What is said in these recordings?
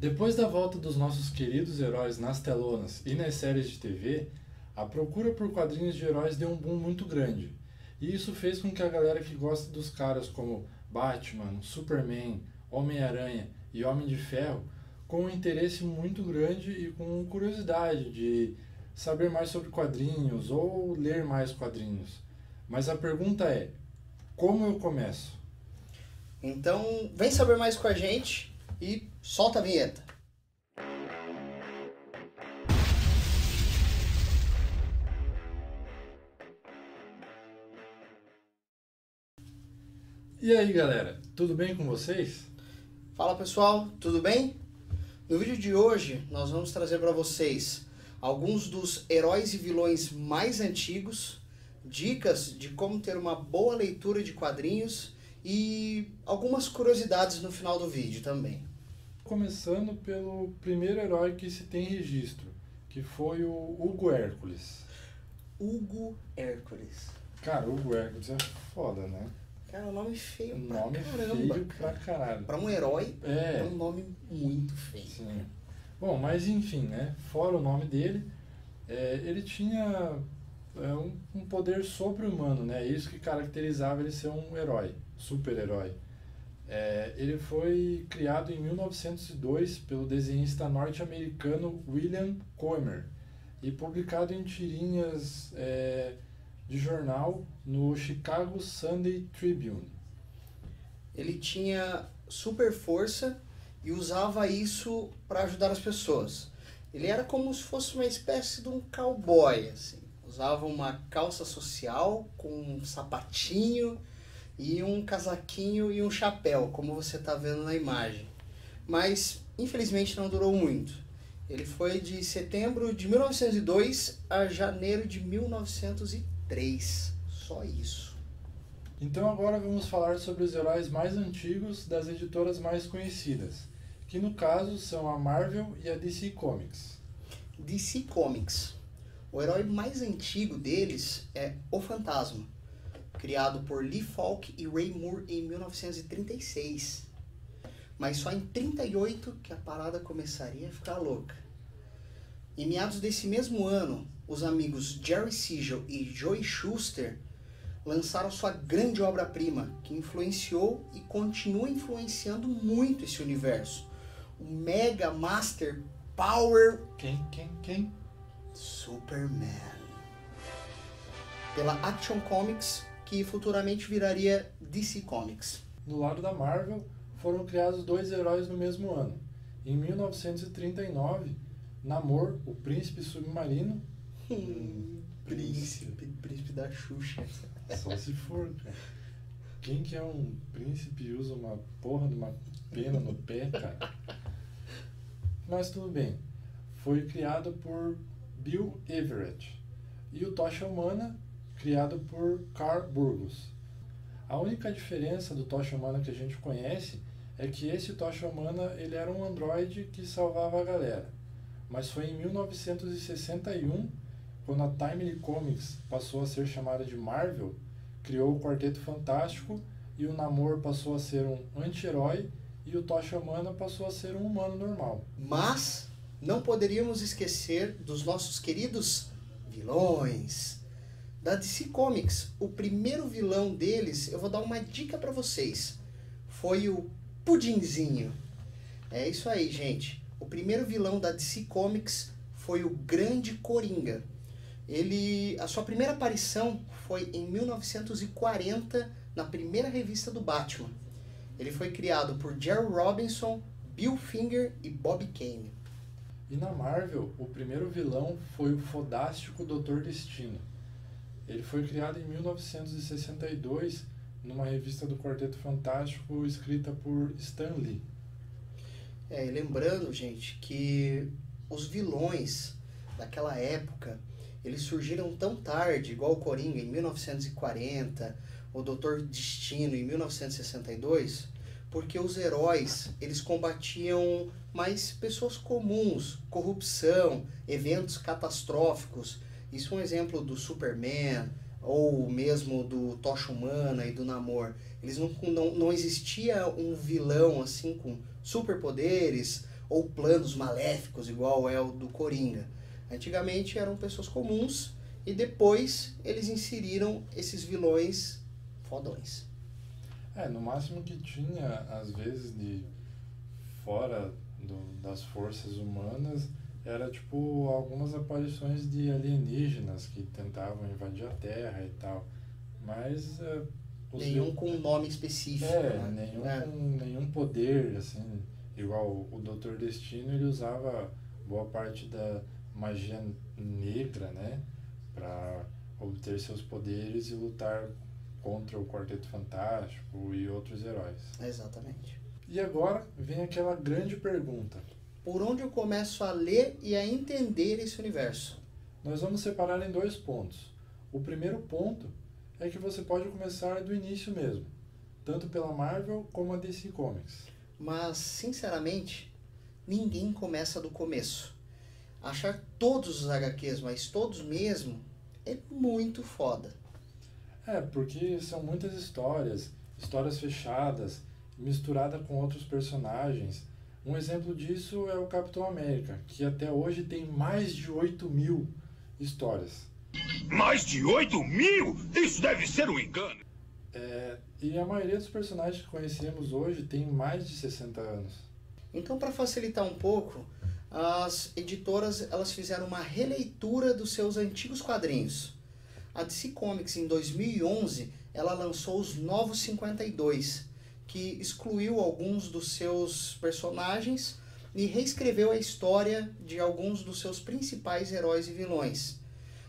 Depois da volta dos nossos queridos heróis nas telonas e nas séries de TV, a procura por quadrinhos de heróis deu um boom muito grande. E isso fez com que a galera que gosta dos caras como Batman, Superman, Homem-Aranha e Homem de Ferro, com um interesse muito grande e com curiosidade de saber mais sobre quadrinhos ou ler mais quadrinhos. Mas a pergunta é, como eu começo? Então, vem saber mais com a gente e solta a vinheta. E aí galera, tudo bem com vocês? Fala pessoal, tudo bem? No vídeo de hoje nós vamos trazer para vocês alguns dos heróis e vilões mais antigos, dicas de como ter uma boa leitura de quadrinhos e algumas curiosidades no final do vídeo também. Começando pelo primeiro herói que se tem registro, que foi o Hugo Hércules. Hugo Hércules. Cara, Hugo Hércules é foda, né? Cara, um nome feio Nome pra caramba. feio pra caralho. Pra um herói, É um nome muito feio. Sim. Bom, mas enfim, né? Fora o nome dele, ele tinha um poder sobre-humano, né? Isso que caracterizava ele ser um herói, super-herói. Ele foi criado em 1902 pelo desenhista norte-americano William Koerner e publicado em tirinhas de jornal no Chicago Sunday Tribune. Ele tinha super força e usava isso para ajudar as pessoas. Ele era como se fosse uma espécie de um cowboy, assim. Usava uma calça social com um sapatinho e um casaquinho e um chapéu, como você está vendo na imagem. Mas, infelizmente, não durou muito. Ele foi de setembro de 1902 a janeiro de 1903. Só isso. Então agora vamos falar sobre os heróis mais antigos das editoras mais conhecidas, que no caso são a Marvel e a DC Comics. DC Comics. O herói mais antigo deles é o Fantasma, criado por Lee Falk e Ray Moore em 1936. Mas só em 1938 que a parada começaria a ficar louca. Em meados desse mesmo ano, os amigos Jerry Siegel e Joe Shuster lançaram sua grande obra-prima, que influenciou e continua influenciando muito esse universo. O Mega Master Power... Quem? Superman. Pela Action Comics, que futuramente viraria DC Comics. No lado da Marvel, foram criados dois heróis no mesmo ano. Em 1939, Namor, o príncipe submarino... Príncipe da Xuxa. Só se for, cara. Quem que é um príncipe e usa uma porra de uma pena no pé, cara? Mas tudo bem. Foi criado por Bill Everett. E o Tocha Humana, criado por Carl Burgos. A única diferença do Tocha Humana que a gente conhece é que esse Tocha Humana ele era um androide que salvava a galera. Mas foi em 1961, quando a Timely Comics passou a ser chamada de Marvel, criou o Quarteto Fantástico e o Namor passou a ser um anti-herói e o Tocha Humana passou a ser um humano normal. Mas não poderíamos esquecer dos nossos queridos vilões. Da DC Comics, o primeiro vilão deles, eu vou dar uma dica para vocês, foi o Pudinzinho. É isso aí, gente. O primeiro vilão da DC Comics foi o Grande Coringa. A sua primeira aparição foi em 1940, na primeira revista do Batman. Ele foi criado por Jerry Robinson, Bill Finger e Bob Kane. E na Marvel, o primeiro vilão foi o fodástico Dr. Destino. Ele foi criado em 1962, numa revista do Quarteto Fantástico, escrita por Stan Lee. E lembrando, gente, que os vilões daquela época, eles surgiram tão tarde, igual o Coringa em 1940, o Dr. Destino em 1962, porque os heróis, eles combatiam mais pessoas comuns, corrupção, eventos catastróficos. Isso é um exemplo do Superman, ou mesmo do Tocha Humana e do Namor. Não existia um vilão assim com superpoderes, ou planos maléficos, igual é o do Coringa. Antigamente eram pessoas comuns e depois eles inseriram esses vilões fodões. No máximo que tinha, às vezes, de fora das forças humanas, era tipo algumas aparições de alienígenas que tentavam invadir a Terra e tal. Mas nenhum com um nome específico. Com nenhum poder, assim, igual o Dr. Destino, ele usava boa parte da magia negra, né, para obter seus poderes e lutar contra o Quarteto Fantástico e outros heróis. Exatamente. E agora vem aquela grande pergunta. Por onde eu começo a ler e a entender esse universo? Nós vamos separar em 2 pontos. O primeiro ponto é que você pode começar do início mesmo, tanto pela Marvel como a DC Comics. Mas, sinceramente, ninguém começa do começo. Achar todos os HQs, mas todos mesmo, é muito foda. Porque são muitas histórias fechadas, misturada com outros personagens. Um exemplo disso é o Capitão América, que até hoje tem mais de 8.000 histórias. Mais de 8.000? Isso deve ser um engano. E a maioria dos personagens que conhecemos hoje tem mais de 60 anos. Então, para facilitar um pouco, as editoras elas fizeram uma releitura dos seus antigos quadrinhos. A DC Comics, em 2011, ela lançou os Novos 52, que excluiu alguns dos seus personagens e reescreveu a história de alguns dos seus principais heróis e vilões.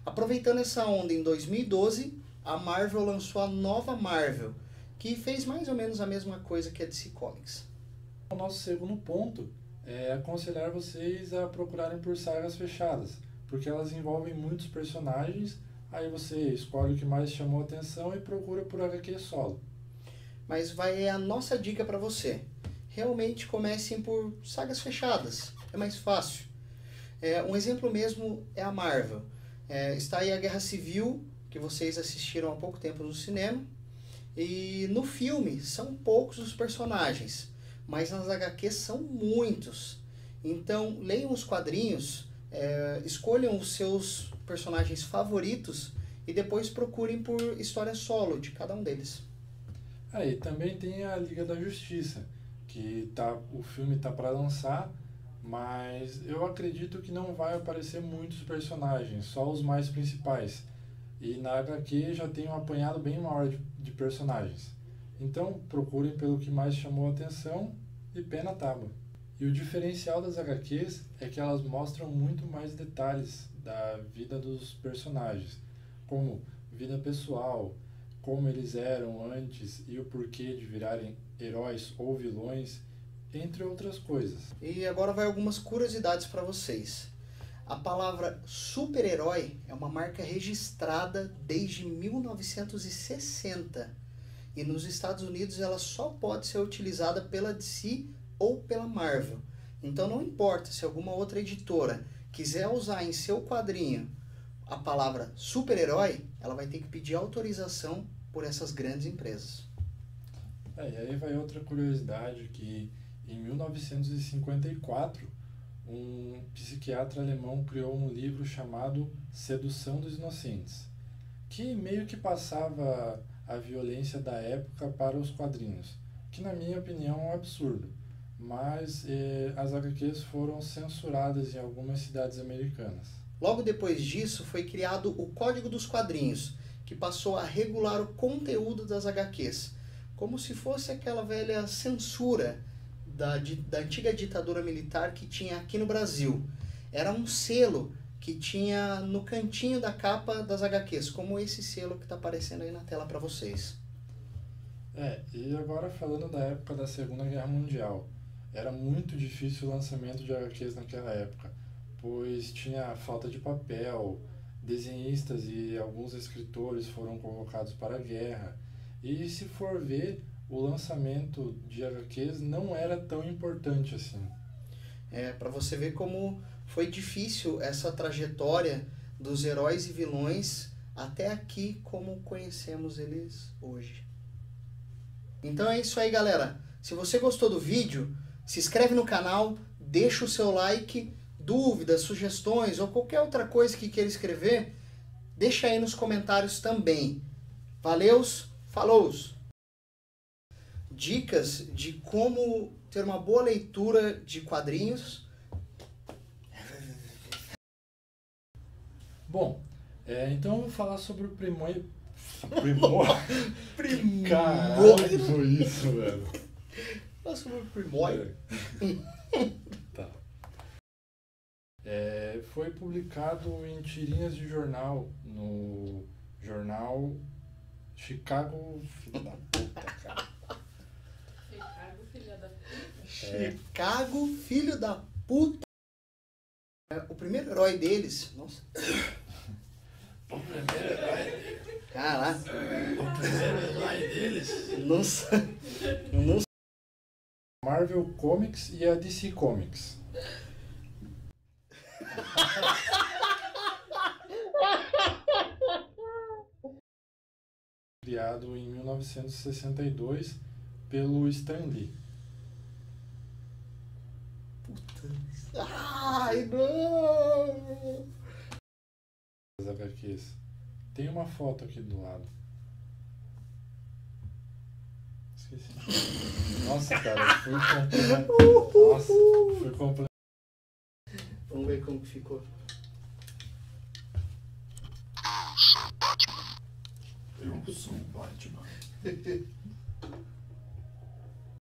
Aproveitando essa onda, em 2012, a Marvel lançou a nova Marvel, que fez mais ou menos a mesma coisa que a DC Comics. O nosso segundo ponto é aconselhar vocês a procurarem por sagas fechadas, porque elas envolvem muitos personagens. Aí você escolhe o que mais chamou a atenção e procura por HQ solo. Mas vai a nossa dica para você. Realmente comecem por sagas fechadas. É mais fácil. Um exemplo mesmo é a Marvel. Está aí a Guerra Civil, que vocês assistiram há pouco tempo no cinema. E no filme são poucos os personagens, mas nas HQs são muitos. Então leiam os quadrinhos, escolham os seus personagens favoritos e depois procurem por história solo de cada um deles. Aí também tem a Liga da Justiça, que o filme tá para lançar, mas eu acredito que não vai aparecer muitos personagens, só os mais principais. E na HQ já tem um apanhado bem maior de personagens. Então procurem pelo que mais chamou a atenção e pé na tábua. E o diferencial das HQs é que elas mostram muito mais detalhes da vida dos personagens, como vida pessoal, como eles eram antes e o porquê de virarem heróis ou vilões, entre outras coisas. E agora vai algumas curiosidades para vocês. A palavra super-herói é uma marca registrada desde 1960 e nos Estados Unidos ela só pode ser utilizada pela DC ou pela Marvel. Então não importa se alguma outra editora quiser usar em seu quadrinho a palavra super-herói, ela vai ter que pedir autorização por essas grandes empresas. E aí vai outra curiosidade, que em 1954 um psiquiatra alemão criou um livro chamado Sedução dos Inocentes, que meio que passava a violência da época para os quadrinhos, que na minha opinião é um absurdo, mas as HQs foram censuradas em algumas cidades americanas. Logo depois disso foi criado o Código dos Quadrinhos, que passou a regular o conteúdo das HQs, como se fosse aquela velha censura da antiga ditadura militar que tinha aqui no Brasil. Era um selo que tinha no cantinho da capa das HQs, como esse selo que está aparecendo aí na tela para vocês. E agora falando da época da Segunda Guerra Mundial, era muito difícil o lançamento de HQs naquela época, pois tinha falta de papel, desenhistas e alguns escritores foram convocados para a guerra, e se for ver, o lançamento de HQs não era tão importante assim. Para você ver como foi difícil essa trajetória dos heróis e vilões até aqui como conhecemos eles hoje. Então é isso aí, galera. Se você gostou do vídeo, se inscreve no canal, deixa o seu like, dúvidas, sugestões ou qualquer outra coisa que queira escrever, deixa aí nos comentários também. Valeus, falou! Dicas de como ter uma boa leitura de quadrinhos. Bom, então eu vou falar sobre o Primor. Primor. Caralho, foi isso, velho. Fala sobre o Primor. Tá. Foi publicado em tirinhas de jornal, no jornal Chicago, filho da puta, cara. Chicago, filha da puta. Chicago, filho da puta. O primeiro herói deles. Nossa. O primeiro herói. Caraca. O primeiro herói deles. Nossa. Nossa. Marvel Comics e a DC Comics. Criado em 1962 pelo Stan Lee. Puta. Ai, não! As HQs. Tem uma foto aqui do lado. Esqueci. Nossa, cara, fui completo. Nossa, fui completo. Vamos ver como que ficou. Eu sou o Batman.